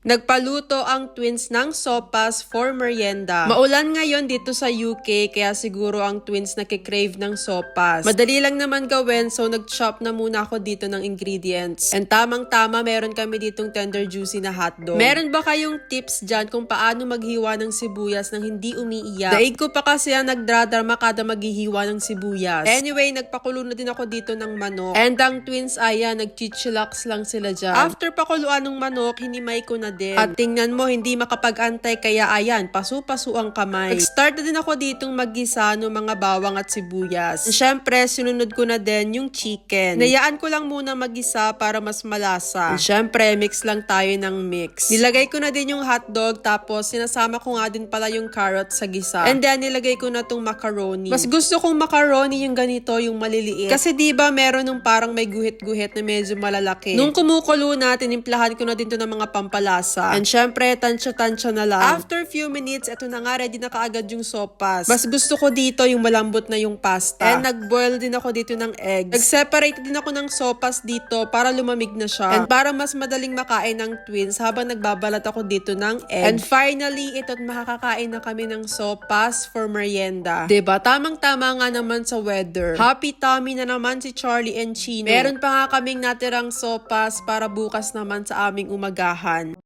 Nagpaluto ang twins ng sopas for merienda. Maulan ngayon dito sa UK kaya siguro ang twins nakikrave ng sopas. Madali lang naman gawin so nag-chop na muna ako dito ng ingredients. And tamang-tama meron kami ditong tender juicy na hotdog. Meron ba kayong tips dyan kung paano maghiwa ng sibuyas nang hindi umiiyak? Daig ko pa kasi ang nagdradrama kada maghihiwa ng sibuyas. Anyway, nagpakulo na din ako dito ng manok. And ang twins ayan, nagchichilax lang sila dyan. After pakuluan ng manok, hinimay ko na din. At tingnan mo, hindi makapag-antay kaya ayan, pasu-pasu ang kamay. Nag-start na din ako ditong maggisa ng mga bawang at sibuyas. Siyempre, sinunod ko na din yung chicken. Nayaan ko lang muna magisa para mas malasa. Siyempre, mix lang tayo ng mix. Nilagay ko na din yung hotdog tapos sinasama ko nga din pala yung carrot sa gisa. And then, nilagay ko na tong macaroni. Mas gusto kong macaroni yung ganito, yung maliliit. Kasi diba meron nung parang may guhit-guhit na medyo malalaki. Nung kumukulo na, tinimplahan ko na din to ng mga pampalasa. And syempre, tansya-tansya na lang. After few minutes, eto na nga, ready na kaagad yung sopas. Mas gusto ko dito yung malambot na yung pasta. And nag-boil din ako dito ng eggs. Nag-separate din ako ng sopas dito para lumamig na siya. And para mas madaling makain ng twins habang nagbabalat ako dito ng egg. And finally, ito't makakakain na kami ng sopas for merienda. Diba? Tamang-tama nga naman sa weather. Happy tummy na naman si Charlie and Chino. Meron pa nga kaming natirang sopas para bukas naman sa aming umagahan.